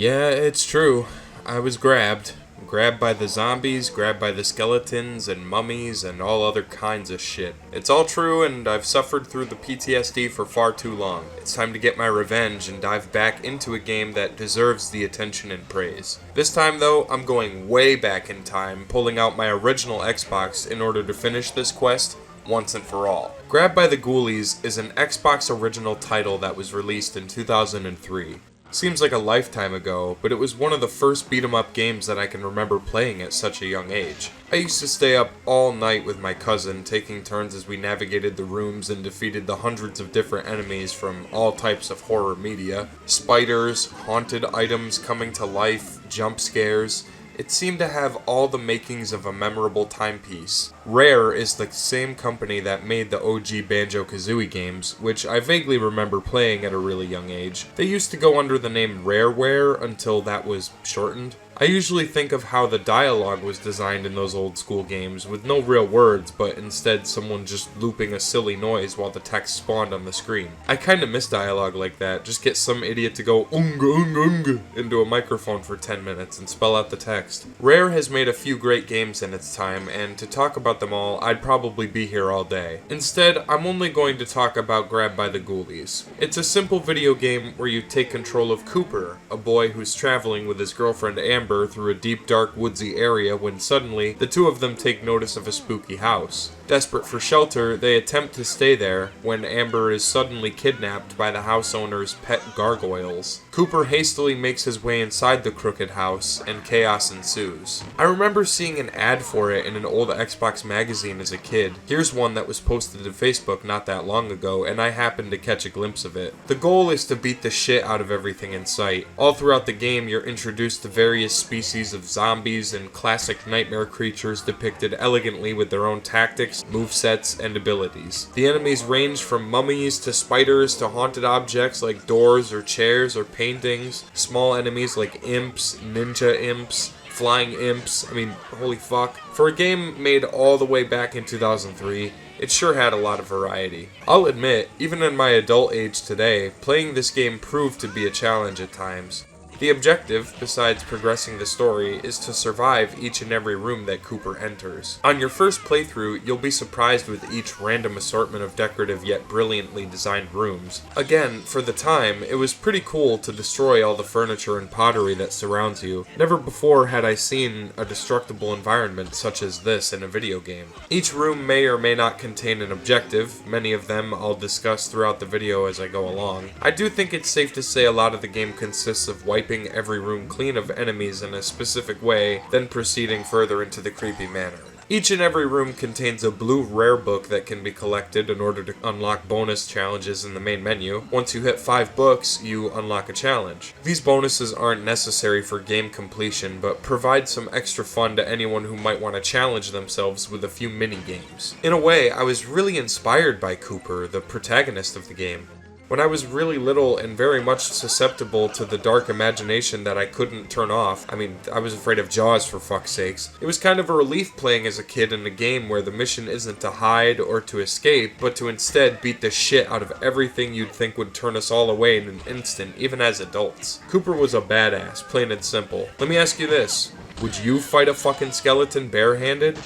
Yeah, it's true. I was grabbed. Grabbed by the zombies, grabbed by the skeletons and mummies and all other kinds of shit. It's all true, and I've suffered through the PTSD for far too long. It's time to get my revenge and dive back into a game that deserves the attention and praise. This time though, I'm going way back in time, pulling out my original Xbox in order to finish this quest once and for all. Grabbed by the Ghoulies is an Xbox original title that was released in 2003. Seems like a lifetime ago, but it was one of the first beat-em-up games that I can remember playing at such a young age. I used to stay up all night with my cousin, taking turns as we navigated the rooms and defeated the hundreds of different enemies from all types of horror media. Spiders, haunted items coming to life, jump scares. It seemed to have all the makings of a memorable timepiece. Rare is the same company that made the OG Banjo-Kazooie games, which I vaguely remember playing at a really young age. They used to go under the name Rareware until that was shortened. I usually think of how the dialogue was designed in those old school games, with no real words, but instead someone just looping a silly noise while the text spawned on the screen. I kinda miss dialogue like that, just get some idiot to go unga unga unga into a microphone for 10 minutes and spell out the text. Rare has made a few great games in its time, and to talk about them all, I'd probably be here all day. Instead, I'm only going to talk about Grabbed by the Ghoulies. It's a simple video game where you take control of Cooper, a boy who's traveling with his girlfriend Amber through a deep, dark, woodsy area when suddenly, the two of them take notice of a spooky house. Desperate for shelter, they attempt to stay there when Amber is suddenly kidnapped by the house owner's pet gargoyles. Cooper hastily makes his way inside the crooked house, and chaos ensues. I remember seeing an ad for it in an old Xbox magazine as a kid. Here's one that was posted to Facebook not that long ago, and I happened to catch a glimpse of it. The goal is to beat the shit out of everything in sight. All throughout the game, you're introduced to various species of zombies and classic nightmare creatures depicted elegantly with their own tactics, movesets, and abilities. The enemies range from mummies to spiders to haunted objects like doors or chairs or paintings, small enemies like imps, ninja imps, flying imps. I mean, holy fuck. For a game made all the way back in 2003, it sure had a lot of variety. I'll admit, even in my adult age today, playing this game proved to be a challenge at times. The objective, besides progressing the story, is to survive each and every room that Cooper enters. On your first playthrough, you'll be surprised with each random assortment of decorative yet brilliantly designed rooms. Again, for the time, it was pretty cool to destroy all the furniture and pottery that surrounds you. Never before had I seen a destructible environment such as this in a video game. Each room may or may not contain an objective, many of them I'll discuss throughout the video as I go along. I do think it's safe to say a lot of the game consists of wiping every room clean of enemies in a specific way, then proceeding further into the creepy manner. Each and every room contains a blue rare book that can be collected in order to unlock bonus challenges in the main menu. Once you hit 5 books, you unlock a challenge. These bonuses aren't necessary for game completion, but provide some extra fun to anyone who might want to challenge themselves with a few mini-games. In a way, I was really inspired by Cooper, the protagonist of the game. When I was really little and very much susceptible to the dark imagination that I couldn't turn off, I mean, I was afraid of Jaws for fuck's sakes, it was kind of a relief playing as a kid in a game where the mission isn't to hide or to escape, but to instead beat the shit out of everything you'd think would turn us all away in an instant, even as adults. Cooper was a badass, plain and simple. Let me ask you this, would you fight a fucking skeleton barehanded?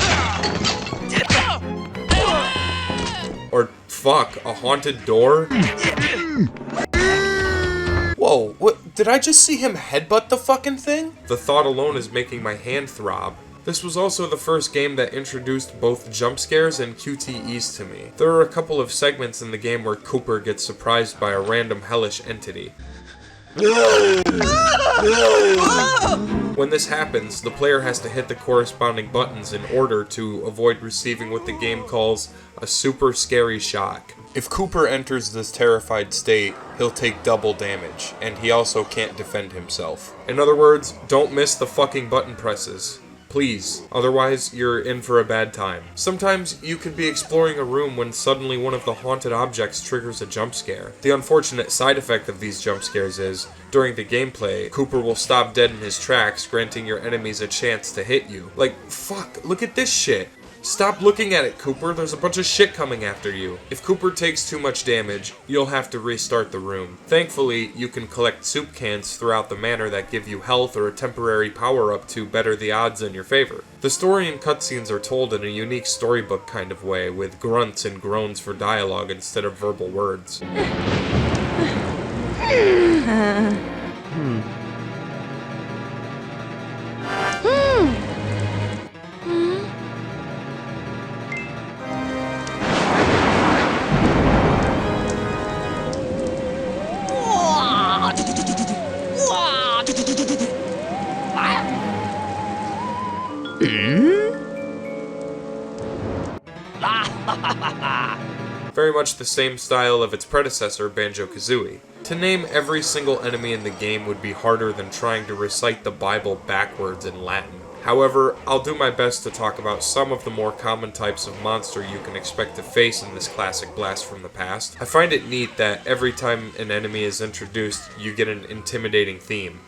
Or, fuck, a haunted door? Whoa, what? Did I just see him headbutt the fucking thing? The thought alone is making my hand throb. This was also the first game that introduced both jump scares and QTEs to me. There are a couple of segments in the game where Cooper gets surprised by a random hellish entity. When this happens, the player has to hit the corresponding buttons in order to avoid receiving what the game calls a super scary shock. If Cooper enters this terrified state, he'll take double damage, and he also can't defend himself. In other words, don't miss the fucking button presses. Please, otherwise you're in for a bad time. Sometimes you could be exploring a room when suddenly one of the haunted objects triggers a jump scare. The unfortunate side effect of these jump scares is, during the gameplay, Cooper will stop dead in his tracks, granting your enemies a chance to hit you. Like, fuck, look at this shit. Stop looking at it, Cooper. There's a bunch of shit coming after you. If Cooper takes too much damage, you'll have to restart the room. Thankfully, you can collect soup cans throughout the manor that give you health or a temporary power-up to better the odds in your favor. The story and cutscenes are told in a unique storybook kind of way, with grunts and groans for dialogue instead of verbal words. Very much the same style of its predecessor, Banjo-Kazooie. To name every single enemy in the game would be harder than trying to recite the Bible backwards in Latin. However, I'll do my best to talk about some of the more common types of monster you can expect to face in this classic blast from the past. I find it neat that every time an enemy is introduced, you get an intimidating theme.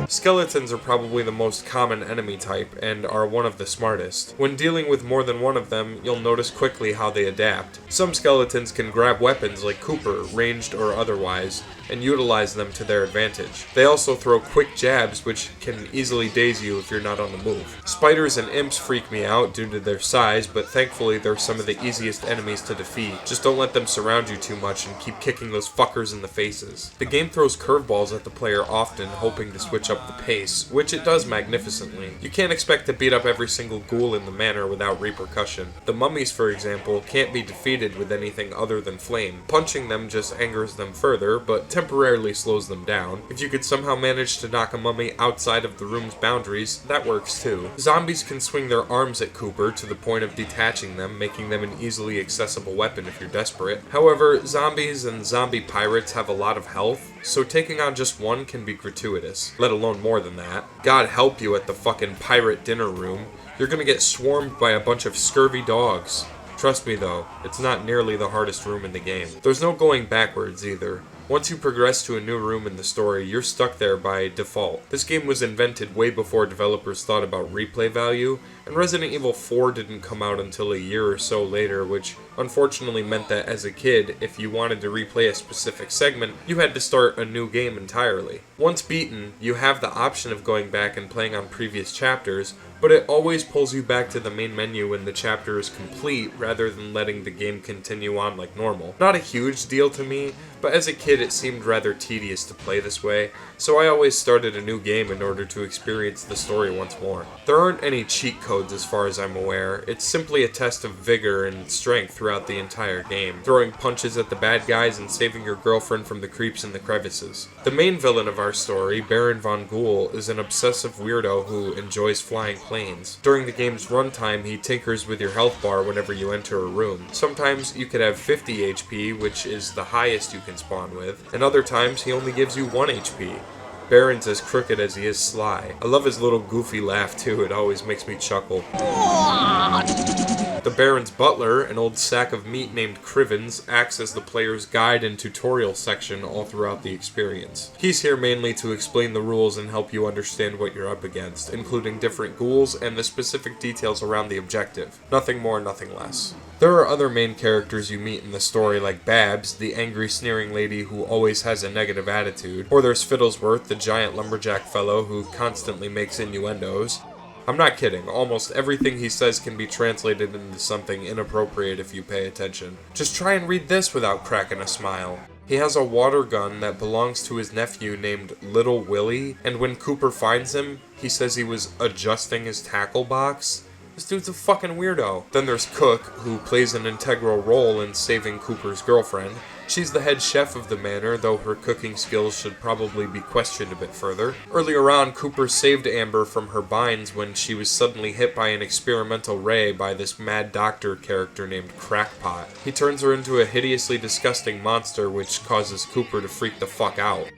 Skeletons are probably the most common enemy type, and are one of the smartest. When dealing with more than one of them, you'll notice quickly how they adapt. Some skeletons can grab weapons like Cooper, ranged or otherwise, and utilize them to their advantage. They also throw quick jabs, which can easily daze you if you're not on the move. Spiders and imps freak me out due to their size, but thankfully they're some of the easiest enemies to defeat. Just don't let them surround you too much and keep kicking those fuckers in the faces. The game throws curveballs at the player often, hoping to switch up the pace, which it does magnificently. You can't expect to beat up every single ghoul in the manor without repercussion. The mummies, for example, can't be defeated with anything other than flame. Punching them just angers them further, but temporarily slows them down. If you could somehow manage to knock a mummy outside of the room's boundaries, that works too. Zombies can swing their arms at Cooper to the point of detaching them, making them an easily accessible weapon if you're desperate. However, zombies and zombie pirates have a lot of health, so taking on just one can be gratuitous, let alone more than that. God help you at the fucking pirate dinner room. You're gonna get swarmed by a bunch of scurvy dogs. Trust me though, it's not nearly the hardest room in the game. There's no going backwards either. Once you progress to a new room in the story, you're stuck there by default. This game was invented way before developers thought about replay value, and Resident Evil 4 didn't come out until a year or so later, which unfortunately meant that as a kid, if you wanted to replay a specific segment, you had to start a new game entirely. Once beaten, you have the option of going back and playing on previous chapters, but it always pulls you back to the main menu when the chapter is complete rather than letting the game continue on like normal. Not a huge deal to me, but as a kid it seemed rather tedious to play this way, so I always started a new game in order to experience the story once more. There aren't any cheat codes as far as I'm aware, it's simply a test of vigor and strength throughout the entire game, throwing punches at the bad guys and saving your girlfriend from the creeps in the crevices. The main villain of our story, Baron von Ghoul, is an obsessive weirdo who enjoys flying planes. During the game's runtime, he tinkers with your health bar whenever you enter a room. Sometimes you could have 50 HP, which is the highest you can spawn with, and other times he only gives you 1 HP. Baron's as crooked as he is sly. I love his little goofy laugh too, it always makes me chuckle. The Baron's butler, an old sack of meat named Crivens, acts as the player's guide and tutorial section all throughout the experience. He's here mainly to explain the rules and help you understand what you're up against, including different ghouls and the specific details around the objective. Nothing more, nothing less. There are other main characters you meet in the story like Babs, the angry sneering lady who always has a negative attitude, or there's Fiddlesworth, the giant lumberjack fellow who constantly makes innuendos. I'm not kidding, almost everything he says can be translated into something inappropriate if you pay attention. Just try and read this without cracking a smile. He has a water gun that belongs to his nephew named Little Willie, and when Cooper finds him, he says he was adjusting his tackle box. This dude's a fucking weirdo. Then there's Cook, who plays an integral role in saving Cooper's girlfriend. She's the head chef of the manor, though her cooking skills should probably be questioned a bit further. Earlier on, Cooper saved Amber from her binds when she was suddenly hit by an experimental ray by this mad doctor character named Crackpot. He turns her into a hideously disgusting monster, which causes Cooper to freak the fuck out.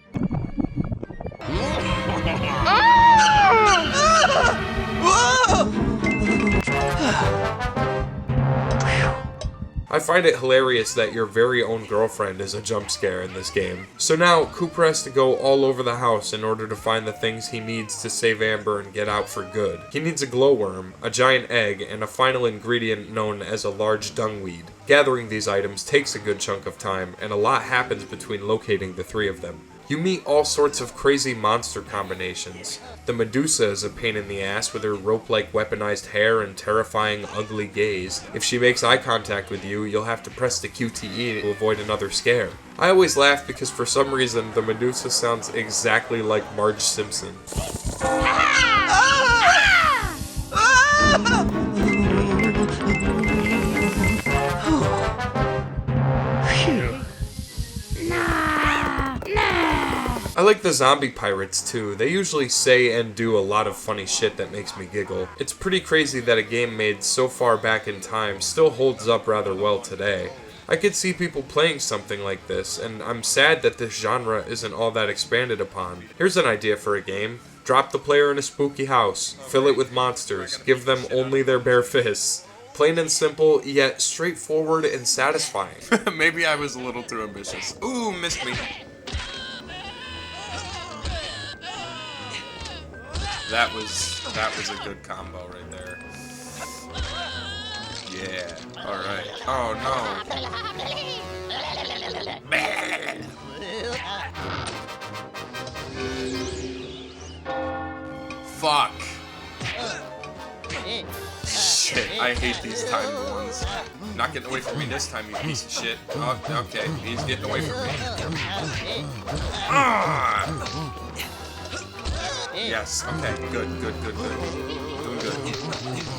I find it hilarious that your very own girlfriend is a jump scare in this game. So now, Cooper has to go all over the house in order to find the things he needs to save Amber and get out for good. He needs a glowworm, a giant egg, and a final ingredient known as a large dungweed. Gathering these items takes a good chunk of time, and a lot happens between locating the three of them. You meet all sorts of crazy monster combinations. The Medusa is a pain in the ass with her rope-like weaponized hair and terrifying ugly gaze. If she makes eye contact with you, you'll have to press the QTE to avoid another scare. I always laugh because for some reason the Medusa sounds exactly like Marge Simpson. I like the zombie pirates too. They usually say and do a lot of funny shit that makes me giggle. It's pretty crazy that a game made so far back in time still holds up rather well today. I could see people playing something like this, and I'm sad that this genre isn't all that expanded upon. Here's an idea for a game. Drop the player in a spooky house, fill it with monsters, give them only their bare fists. Plain and simple, yet straightforward and satisfying. Maybe I was a little too ambitious. Ooh, missed me. That was a good combo right there. Yeah. All right. Oh no. Fuck. Shit. I hate these timed ones. Not getting away from me this time, you piece of shit. Oh, okay. He's getting away from me. Ah! Yes, okay, good. Doing good.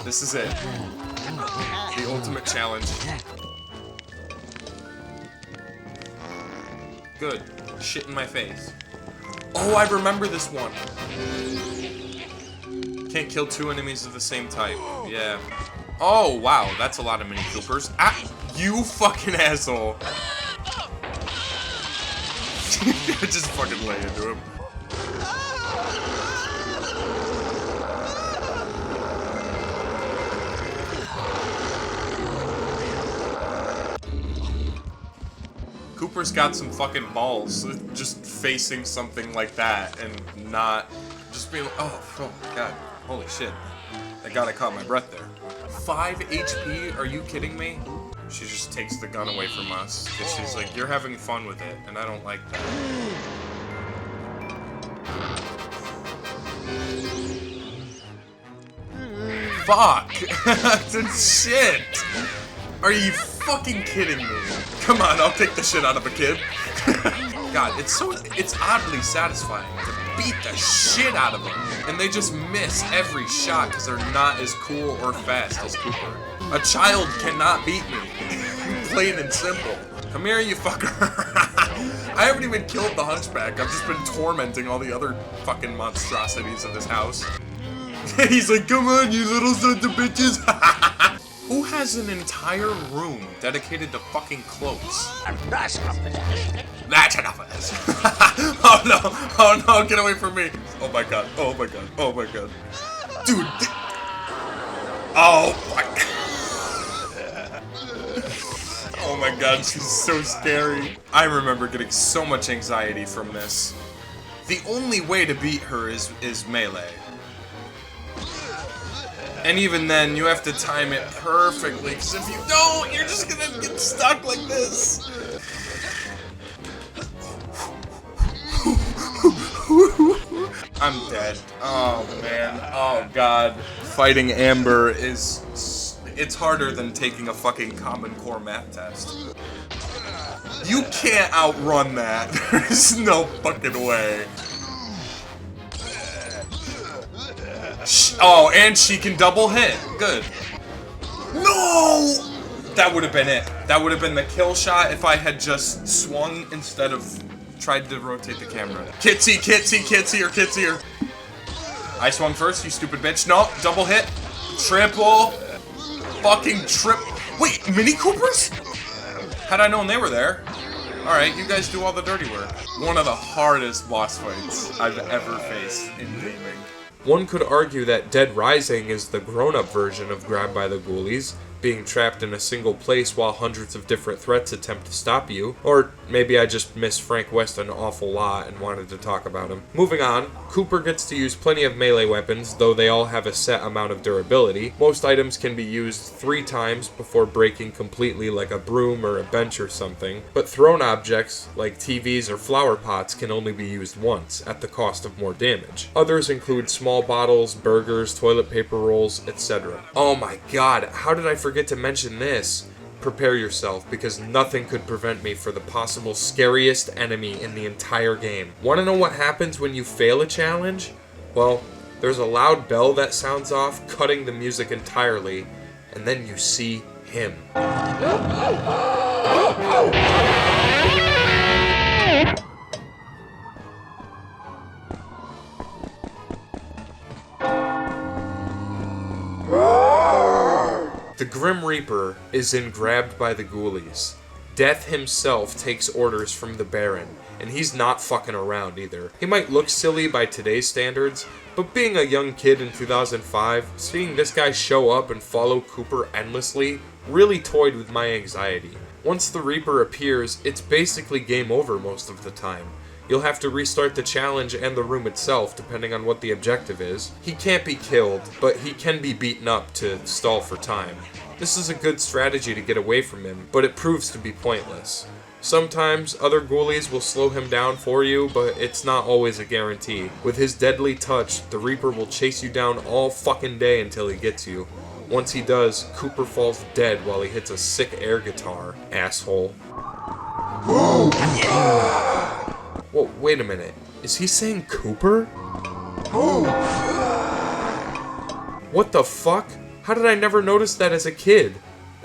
This is it. The ultimate challenge. Good. Shit in my face. Oh, I remember this one. Can't kill two enemies of the same type. Yeah. Oh, wow, that's a lot of Mini Coopers. Ah, you fucking asshole. Just fucking lay into him. Cooper's got some fucking balls, just facing something like that and not just being, oh my god, holy shit. I gotta caught my breath there. 5 HP? Are you kidding me? She just takes the gun away from us, because she's like, you're having fun with it, and I don't like that. Fuck! Shit! Are you fucking kidding me? Come on, I'll take the shit out of a kid. God, it's oddly satisfying to beat the shit out of them. And they just miss every shot because they're not as cool or fast as Cooper. A child cannot beat me. Plain and simple. Come here, you fucker. I haven't even killed the Hunchback. I've just been tormenting all the other fucking monstrosities in this house. He's like, come on, you little sons of bitches. Who has an entire room dedicated to fucking clothes? That's enough of this. Oh no, get away from me. Oh my god, Dude, oh my god. Oh my god, she's so scary. I remember getting so much anxiety from this. The only way to beat her is melee. And even then, you have to time it perfectly, because if you don't, you're just gonna get stuck like this. I'm dead. Oh, man. Oh, God. Fighting Amber it's harder than taking a fucking Common Core math test. You can't outrun that. There's no fucking way. Oh, and she can double hit. Good. No! That would have been it. That would have been the kill shot if I had just swung instead of tried to rotate the camera. Kitsy. I swung first, you stupid bitch. No, double hit. Triple. Fucking trip. Wait, Mini Coopers? Had I known they were there. Alright, you guys do all the dirty work. One of the hardest boss fights I've ever faced in gaming. One could argue that Dead Rising is the grown-up version of Grabbed by the Ghoulies, being trapped in a single place while hundreds of different threats attempt to stop you. Or maybe I just miss Frank West an awful lot and wanted to talk about him. Moving on, Cooper gets to use plenty of melee weapons, though they all have a set amount of durability. Most items can be used 3 times before breaking completely, like a broom or a bench or something, but thrown objects, like TVs or flower pots, can only be used once, at the cost of more damage. Others include small bottles, burgers, toilet paper rolls, etc. Oh my god, how did I forget to mention this? Prepare yourself, because nothing could prevent me for the possible scariest enemy in the entire game. Want to know what happens when you fail a challenge? Well, there's a loud bell that sounds off, cutting the music entirely, and then you see him. The Grim Reaper is in Grabbed by the Ghoulies. Death himself takes orders from the Baron, and he's not fucking around either. He might look silly by today's standards, but being a young kid in 2005, seeing this guy show up and follow Cooper endlessly really toyed with my anxiety. Once the Reaper appears, it's basically game over most of the time. You'll have to restart the challenge and the room itself, depending on what the objective is. He can't be killed, but he can be beaten up to stall for time. This is a good strategy to get away from him, but it proves to be pointless. Sometimes other ghoulies will slow him down for you, but it's not always a guarantee. With his deadly touch, the Reaper will chase you down all fucking day until he gets you. Once he does, Cooper falls dead while he hits a sick air guitar, asshole. Whoa, wait a minute. Is he saying Cooper? What the fuck? How did I never notice that as a kid?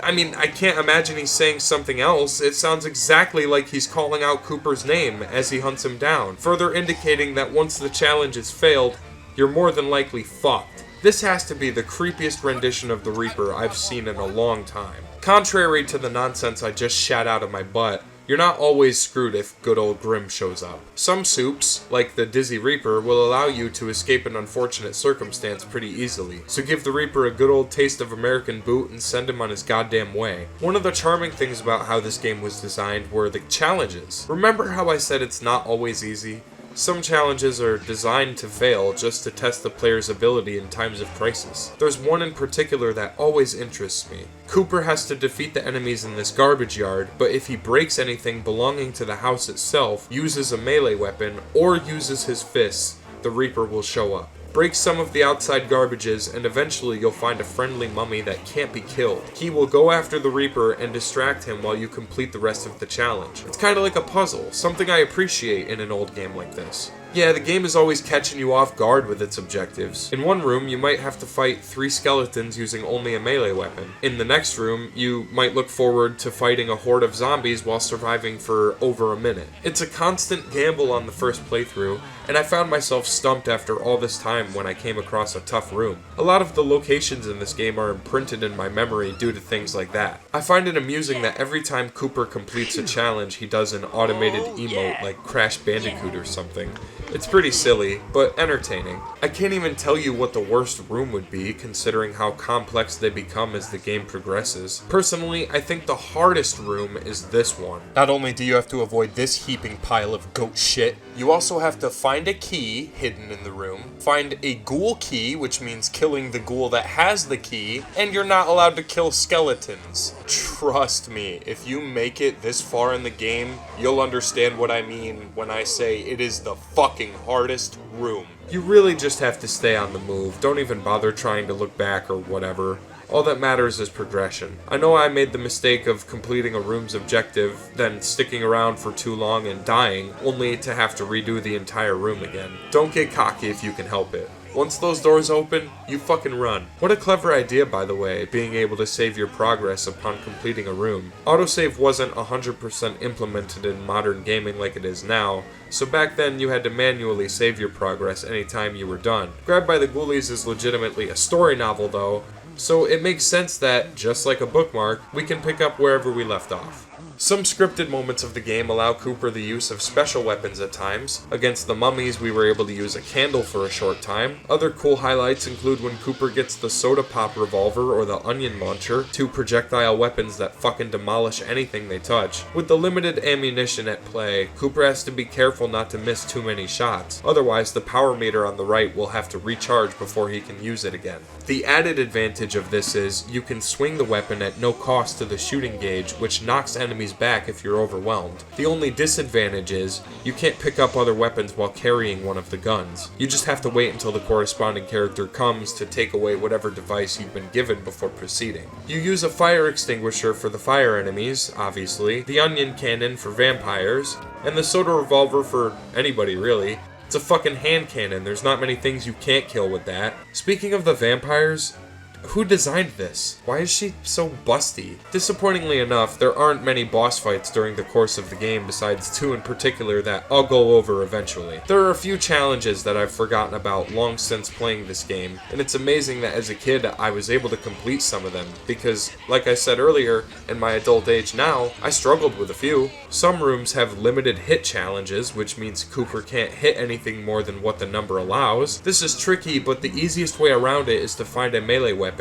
I mean, I can't imagine he's saying something else. It sounds exactly like he's calling out Cooper's name as he hunts him down, further indicating that once the challenge is failed, you're more than likely fucked. This has to be the creepiest rendition of the Reaper I've seen in a long time. Contrary to the nonsense I just shat out of my butt, you're not always screwed if good old Grim shows up. Some soups, like the Dizzy Reaper, will allow you to escape an unfortunate circumstance pretty easily, so give the Reaper a good old taste of American boot and send him on his goddamn way. One of the charming things about how this game was designed were the challenges. Remember how I said it's not always easy? Some challenges are designed to fail just to test the player's ability in times of crisis. There's one in particular that always interests me. Cooper has to defeat the enemies in this garbage yard, but if he breaks anything belonging to the house itself, uses a melee weapon, or uses his fists, the Reaper will show up. Break some of the outside garbages, and eventually you'll find a friendly mummy that can't be killed. He will go after the Reaper and distract him while you complete the rest of the challenge. It's kinda like a puzzle, something I appreciate in an old game like this. Yeah, the game is always catching you off guard with its objectives. In one room, you might have to fight 3 skeletons using only a melee weapon. In the next room, you might look forward to fighting a horde of zombies while surviving for over a minute. It's a constant gamble on the first playthrough, and I found myself stumped after all this time when I came across a tough room. A lot of the locations in this game are imprinted in my memory due to things like that. I find it amusing that every time Cooper completes a challenge, he does an automated emote like Crash Bandicoot or something. It's pretty silly, but entertaining. I can't even tell you what the worst room would be, considering how complex they become as the game progresses. Personally, I think the hardest room is this one. Not only do you have to avoid this heaping pile of goat shit, you also have to find a key hidden in the room, find a ghoul key, which means killing the ghoul that has the key, and you're not allowed to kill skeletons. Trust me, if you make it this far in the game, you'll understand what I mean when I say it is the fucking hardest room. You really just have to stay on the move. Don't even bother trying to look back or whatever. All that matters is progression. I know I made the mistake of completing a room's objective, then sticking around for too long and dying, only to have to redo the entire room again. Don't get cocky if you can help it. Once those doors open, you fucking run. What a clever idea, by the way, being able to save your progress upon completing a room. Autosave wasn't 100% implemented in modern gaming like it is now, so back then you had to manually save your progress anytime you were done. Grabbed by the Ghoulies is legitimately a story novel though, so it makes sense that, just like a bookmark, we can pick up wherever we left off. Some scripted moments of the game allow Cooper the use of special weapons at times. Against the mummies, we were able to use a candle for a short time. Other cool highlights include when Cooper gets the soda pop revolver or the onion launcher, two projectile weapons that fucking demolish anything they touch. With the limited ammunition at play, Cooper has to be careful not to miss too many shots. Otherwise, the power meter on the right will have to recharge before he can use it again. The added advantage of this is you can swing the weapon at no cost to the shooting gauge, which knocks enemies back if you're overwhelmed. The only disadvantage is you can't pick up other weapons while carrying one of the guns. You just have to wait until the corresponding character comes to take away whatever device you've been given before proceeding. You use a fire extinguisher for the fire enemies, obviously, the onion cannon for vampires, and the soda revolver for anybody really. It's a fucking hand cannon, there's not many things you can't kill with that. Speaking of the vampires, who designed this? Why is she so busty? Disappointingly enough, there aren't many boss fights during the course of the game besides two in particular that I'll go over eventually. There are a few challenges that I've forgotten about long since playing this game, and it's amazing that as a kid I was able to complete some of them, because, like I said earlier, in my adult age now, I struggled with a few. Some rooms have limited hit challenges, which means Cooper can't hit anything more than what the number allows. This is tricky, but the easiest way around it is to find a melee weapon,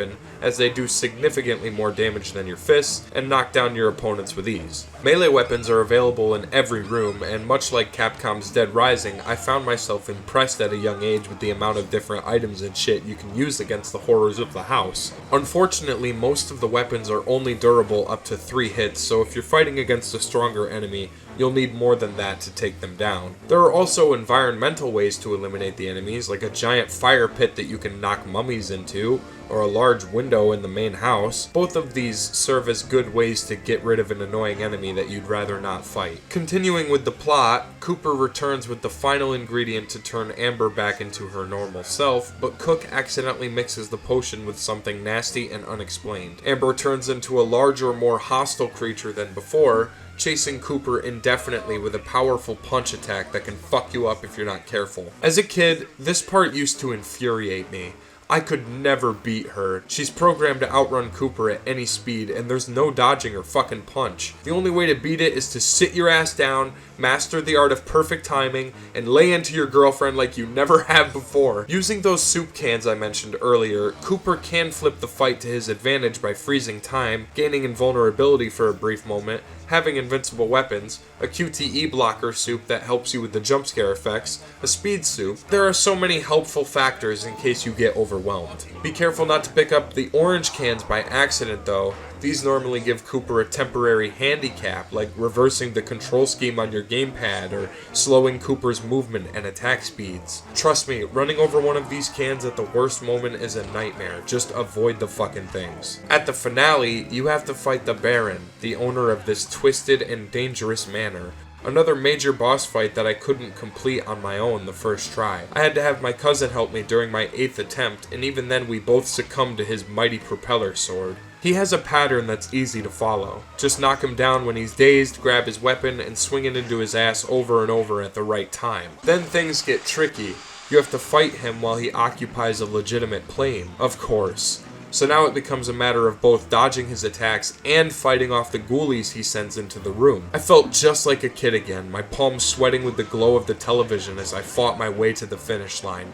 as they do significantly more damage than your fists and knock down your opponents with ease. Melee weapons are available in every room, and much like Capcom's Dead Rising, I found myself impressed at a young age with the amount of different items and shit you can use against the horrors of the house. Unfortunately, most of the weapons are only durable up to 3 hits, so if you're fighting against a stronger enemy, you'll need more than that to take them down. There are also environmental ways to eliminate the enemies, like a giant fire pit that you can knock mummies into, or a large window in the main house. Both of these serve as good ways to get rid of an annoying enemy that you'd rather not fight. Continuing with the plot, Cooper returns with the final ingredient to turn Amber back into her normal self, but Cook accidentally mixes the potion with something nasty and unexplained. Amber turns into a larger, more hostile creature than before, chasing Cooper indefinitely with a powerful punch attack that can fuck you up if you're not careful. As a kid, this part used to infuriate me. I could never beat her. She's programmed to outrun Cooper at any speed, and there's no dodging her fucking punch. The only way to beat it is to sit your ass down, master the art of perfect timing, and lay into your girlfriend like you never have before. Using those soup cans I mentioned earlier, Cooper can flip the fight to his advantage by freezing time, gaining invulnerability for a brief moment, having invincible weapons, a QTE blocker soup that helps you with the jumpscare effects, a speed soup. There are so many helpful factors in case you get overwhelmed. Be careful not to pick up the orange cans by accident though. These normally give Cooper a temporary handicap, like reversing the control scheme on your gamepad or slowing Cooper's movement and attack speeds. Trust me, running over one of these cans at the worst moment is a nightmare. Just avoid the fucking things. At the finale, you have to fight the Baron, the owner of this twisted and dangerous manor. Another major boss fight that I couldn't complete on my own the first try. I had to have my cousin help me during my 8th attempt, and even then we both succumbed to his mighty propeller sword. He has a pattern that's easy to follow. Just knock him down when he's dazed, grab his weapon, and swing it into his ass over and over at the right time. Then things get tricky. You have to fight him while he occupies a legitimate plane, of course. So now it becomes a matter of both dodging his attacks and fighting off the ghoulies he sends into the room. I felt just like a kid again, my palms sweating with the glow of the television as I fought my way to the finish line.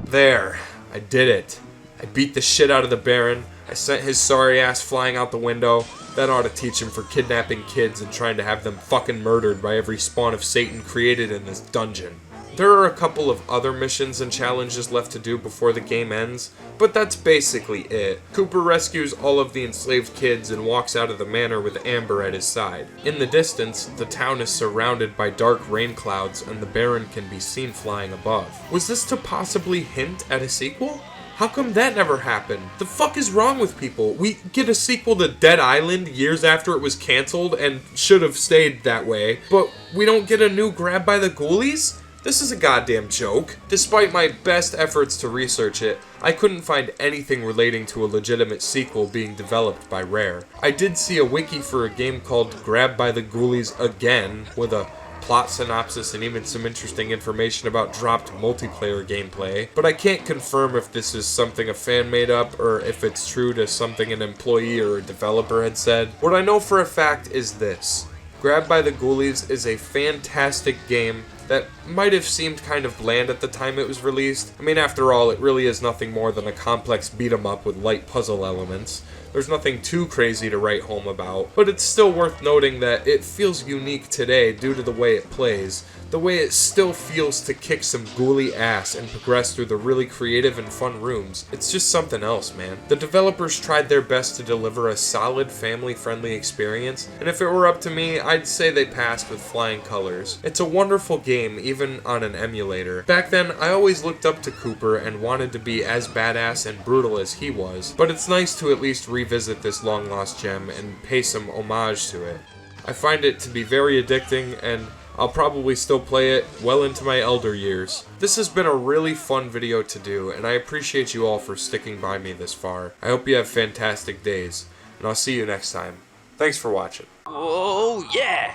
There, I did it. I beat the shit out of the Baron. I sent his sorry ass flying out the window. That ought to teach him for kidnapping kids and trying to have them fucking murdered by every spawn of Satan created in this dungeon. There are a couple of other missions and challenges left to do before the game ends, but that's basically it. Cooper rescues all of the enslaved kids and walks out of the manor with Amber at his side. In the distance, the town is surrounded by dark rain clouds and the Baron can be seen flying above. Was this to possibly hint at a sequel? How come that never happened? The fuck is wrong with people? We get a sequel to Dead Island years after it was cancelled and should have stayed that way, but we don't get a new Grab by the Ghoulies? This is a goddamn joke. Despite my best efforts to research it, I couldn't find anything relating to a legitimate sequel being developed by Rare. I did see a wiki for a game called Grab by the Ghoulies Again, with a plot synopsis, and even some interesting information about dropped multiplayer gameplay, but I can't confirm if this is something a fan made up or if it's true to something an employee or a developer had said. What I know for a fact is this: Grabbed by the Ghoulies is a fantastic game that might have seemed kind of bland at the time it was released. I mean, after all, it really is nothing more than a complex beat-em-up with light puzzle elements. There's nothing too crazy to write home about, but it's still worth noting that it feels unique today due to the way it plays, the way it still feels to kick some ghoulie ass and progress through the really creative and fun rooms. It's just something else, man. The developers tried their best to deliver a solid, family-friendly experience, and if it were up to me, I'd say they passed with flying colors. It's a wonderful game, even on an emulator. Back then, I always looked up to Cooper and wanted to be as badass and brutal as he was, but it's nice to at least revisit this long-lost gem and pay some homage to it. I find it to be very addicting, and I'll probably still play it well into my elder years. This has been a really fun video to do, and I appreciate you all for sticking by me this far. I hope you have fantastic days, and I'll see you next time. Thanks for watching. Oh yeah!